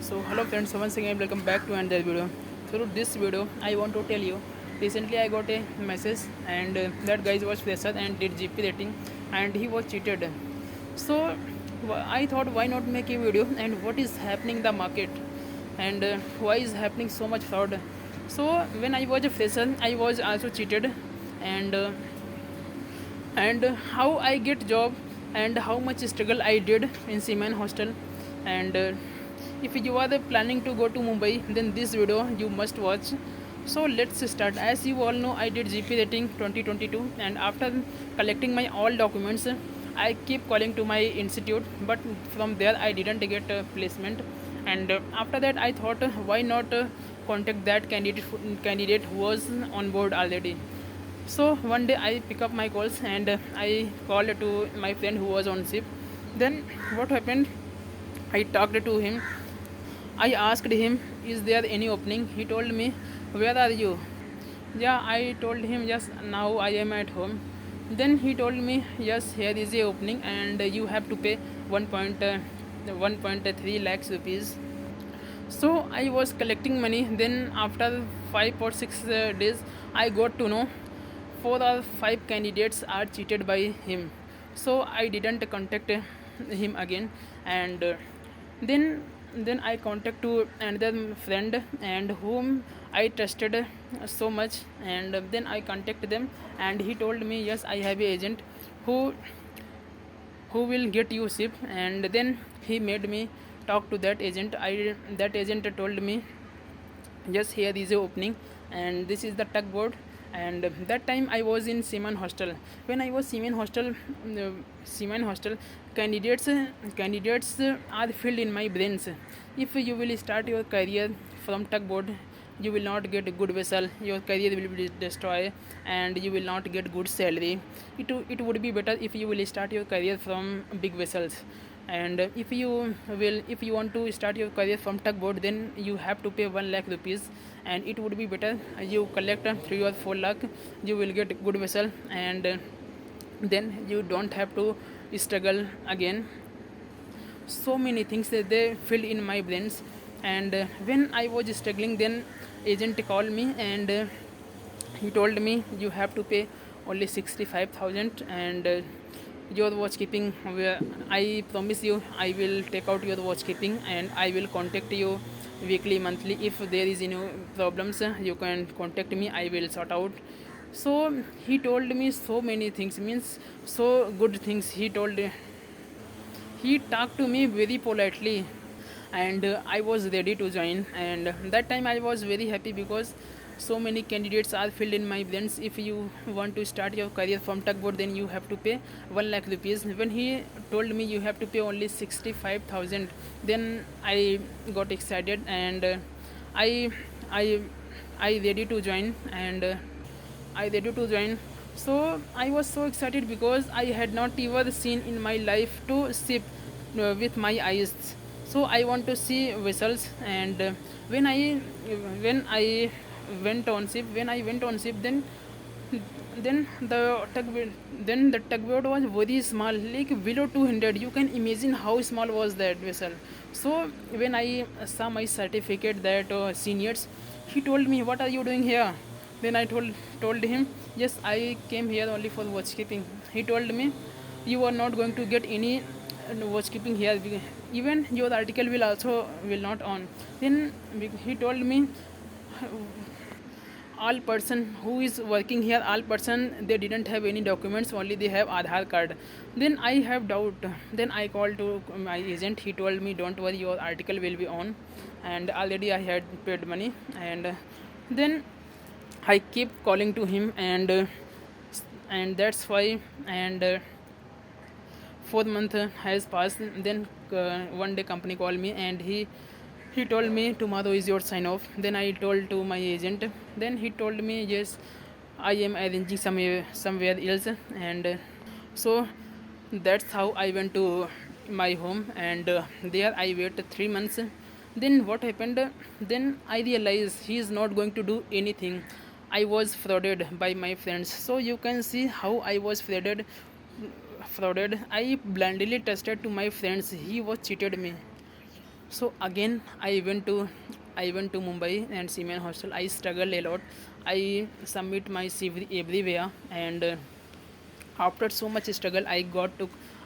So hello friends, once again welcome back to another video. Through this video I want to tell you, recently I got a message and that guy was fresher and did GP rating and he was cheated. So I thought why not make a video and what is happening in the market and why is happening so much fraud. So when I was a fresher I was also cheated and how I get job and how much struggle I did in Seaman hostel and if you are planning to go to Mumbai then this video you must watch. So let's start. As you all know I did GP rating 2022 and after collecting my all documents I keep calling to my institute but from there I didn't get placement and after that I thought why not contact that candidate who was on board already. So one day I pick up my calls and I called to my friend who was on ship. Then what happened? I talked to him. I asked him, "Is there any opening?" He told me, "Where are you?" Yeah, I told him, "Yes, now I am at home." Then he told me, "Yes, here is a opening and you have to pay 1.3 lakhs rupees." So I was collecting money. Then after 5 or 6 days I got to know 4 or 5 candidates are cheated by him. So I didn't contact him again and then then I contact to another friend and whom I trusted so much and then I contact them and he told me, yes, I have a agent who will get you ship. And then he made me talk to that agent. That agent told me, yes, here is a opening and this is the tugboat. And that time I was in Seaman hostel. When I was Seaman hostel, candidates are filled in my brains. If you will start your career from tugboat, you will not get a good vessel, your career will be destroyed and you will not get good salary. It would be better if you will start your career from big vessels. And if you want to start your career from tugboat, then you have to pay 1 lakh rupees and it would be better you collect 3 or 4 lakh, you will get good vessel and then you don't have to struggle again. So many things that they filled in my brains. And when I was struggling, then agent called me and he told me, you have to pay only 65,000 and your watch keeping, where I promise you I will take out your watch keeping and I will contact you weekly, monthly. If there is any problems, you can contact me, I will sort out. So he told me so many things, means so good things. He talked to me very politely and I was ready to join. And that time I was very happy because so many candidates are filled in my brains. If you want to start your career from tugboat, then you have to pay 1 lakh rupees. When he told me you have to pay only 65,000, then I got excited and I I I ready to join and I ready to join. So I was so excited because I had not ever seen in my life to ship with my eyes. So I want to see vessels. And when I when I went on ship, then the tugboat was very small, like below 200. You can imagine how small was that vessel. So when I saw my certificate, that seniors, he told me, what are you doing here? Then I told him, yes, I came here only for watch keeping. He told me, you are not going to get any watch keeping here, even your article will not on. Then he told me, all person who is working here, all person, they didn't have any documents, only they have Aadhaar card. Then I have doubt. Then I called to my agent. He told me, don't worry, your article will be on and already I had paid money. And then I keep calling to him and that's why. And 4 month has passed. Then one day company called me and he told me, tomorrow is your sign off. Then I told to my agent. Then he told me, yes, I am arranging somewhere else. And so that's how I went to my home and there I waited 3 months. Then what happened? Then I realized he is not going to do anything. I was frauded by my friends. So you can see how I was frauded. I blindly trusted to my friends. He was cheated me. So again I went to Mumbai and Seaman Hostel. I struggled a lot. I submit my CV everywhere, and after so much struggle, I got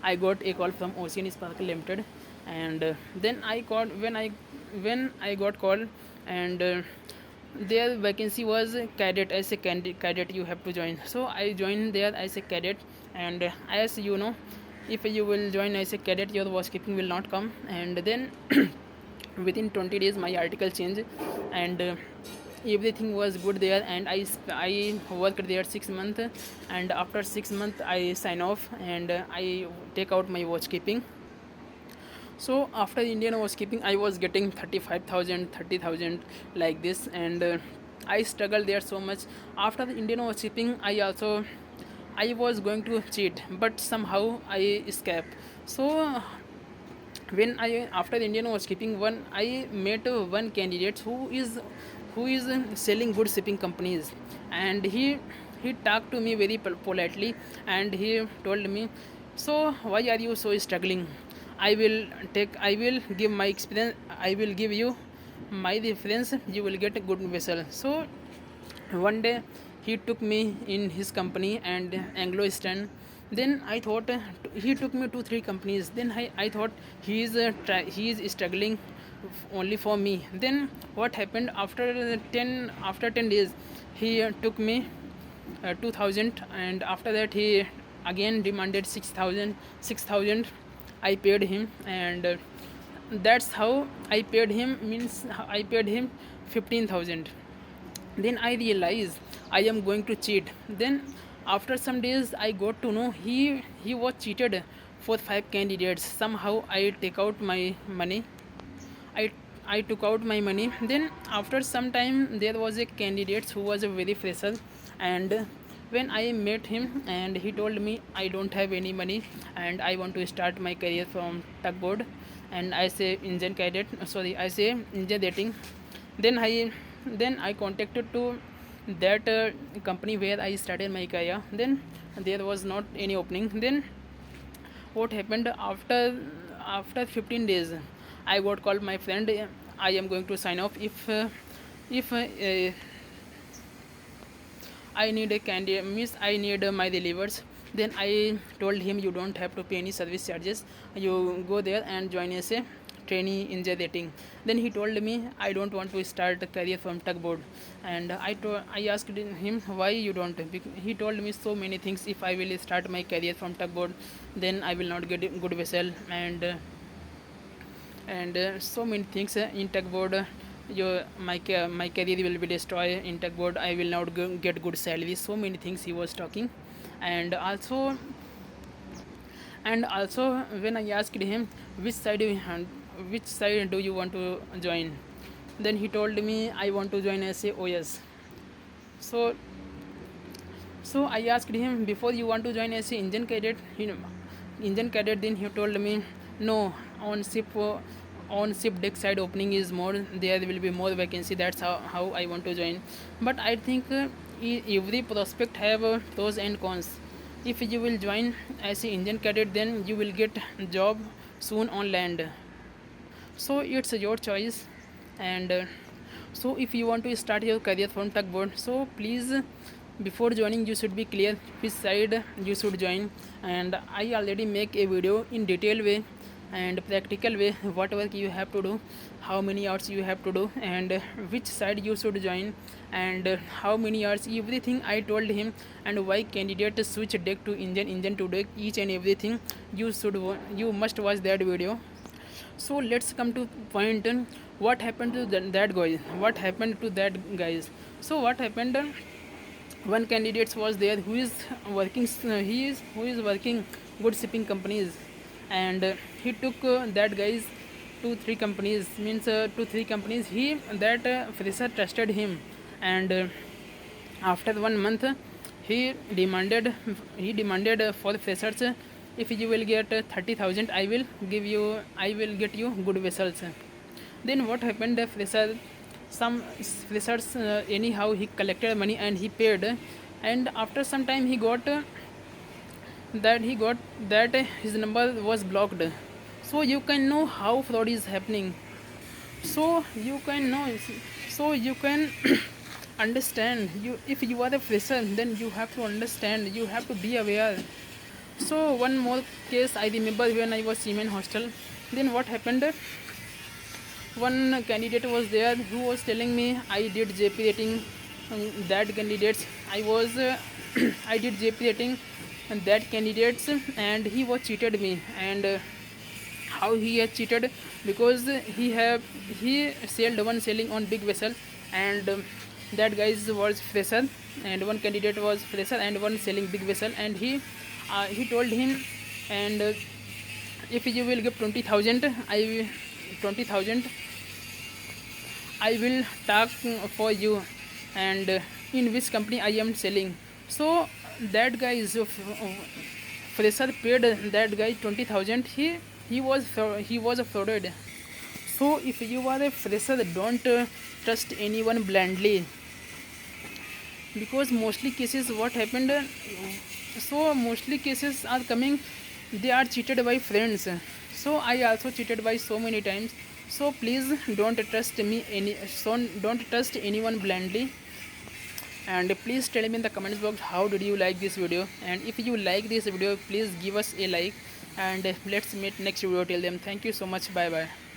a call from Ocean Sparkle Limited, and then I called when I got called, and their vacancy was cadet. As a cadet you have to join. So I joined there as a cadet, and as you know, if you will join as a cadet, your housekeeping will not come, and then within 20 days my article changed, and everything was good there, and I worked there 6 months, and after 6 months I sign off, and I take out my watchkeeping. So after Indian housekeeping I was getting 35,000, 30,000 like this, and I struggled there so much. After the Indian housekeeping I was going to cheat, but somehow I escaped. So when I after the Indian housekeeping, one I met one candidate who is selling good shipping companies, and he talked to me very politely, and he told me, so why are you so struggling? I will give my experience, I will give you my reference, you will get a good vessel. So one day he took me in his company and Anglo Eastern. Then I thought he took me to three companies. Then I thought he is struggling only for me. Then what happened after 10 days he took me 2000, and after that he again demanded 6,000. I paid him, and that's how I paid him, means I paid him 15,000. Then I realized I am going to cheat. Then after some days I got to know he was cheated for five candidates. Somehow I take out my money. I I took out my money. Then after some time there was a candidate who was a very fresher, and when I met him and he told me I don't have any money and I want to start my career from tugboat, and I say engine cadet, sorry, I say engine dating. Then I contacted to that company where I started my career. Then there was not any opening. Then what happened after 15 days I got called my friend, I am going to sign off if I need a candy, means I need my delivers. Then I told him you don't have to pay any service charges. You go there and join as a trainee in jet rating. Then he told me I don't want to start a career from tugboat, and I asked him why you don't. He told me so many things. If I will start my career from tugboat, then I will not get a good vessel, and so many things in tugboat. My career will be destroyed in tugboat. I will not get good salary. So many things he was talking, and also when I asked him which side do you want to join, then he told me I want to join as a OS. So I asked him, before you want to join as a engine cadet, then he told me no, on ship deck side opening is more, there will be more vacancy, that's how I want to join. But I think every prospect have pros and cons. If you will join as a engine cadet, then you will get job soon on land. So it's your choice, and so if you want to start your career from tugboat, so please, before joining you should be clear which side you should join. And I already make a video in detail way and practical way what work you have to do, how many hours you have to do, and which side you should join, and how many hours, everything I told him, and why candidate switch deck to engine to deck, each and everything. You must watch that video. So let's come to point what happened to that guy, what happened to that guys. So what happened, one candidate was there who is working, who is working good shipping companies, and he took that guys to three companies, means to three companies, he that fresher trusted him, and after 1 month he demanded for freshers, if you will get 30,000, I will get you good vessels. Then what happened, the fresher, some freshers anyhow he collected money and he paid, and after some time he got that his number was blocked. So you can know how fraud is happening. So you can know, so you can understand. You, if you are a fresher, then you have to understand, you have to be aware. So one more case I remember when I was in hostel. Then what happened, one candidate was there who was telling me I did JP rating, that candidates I was I did JP rating and that candidates, and he was cheated me. And how he has cheated, because he sailed one sailing on big vessel, and that guys was fresher, and one candidate was fresher and one sailing big vessel. And he told him, and if you will give 20,000, I will 20,000 I will talk for you, and in which company I am selling. So that guy is fresher paid that guy 20,000. He was a fraud. So if you are a fresher, don't trust anyone blindly, because mostly cases what happened. So mostly cases are coming, they are cheated by friends. So I also cheated by so many times. So please don't trust me any, so don't trust anyone blindly. And please tell me in the comments box how did you like this video, and if you like this video please give us a like, and let's meet next video. Till then, thank you so much, bye bye.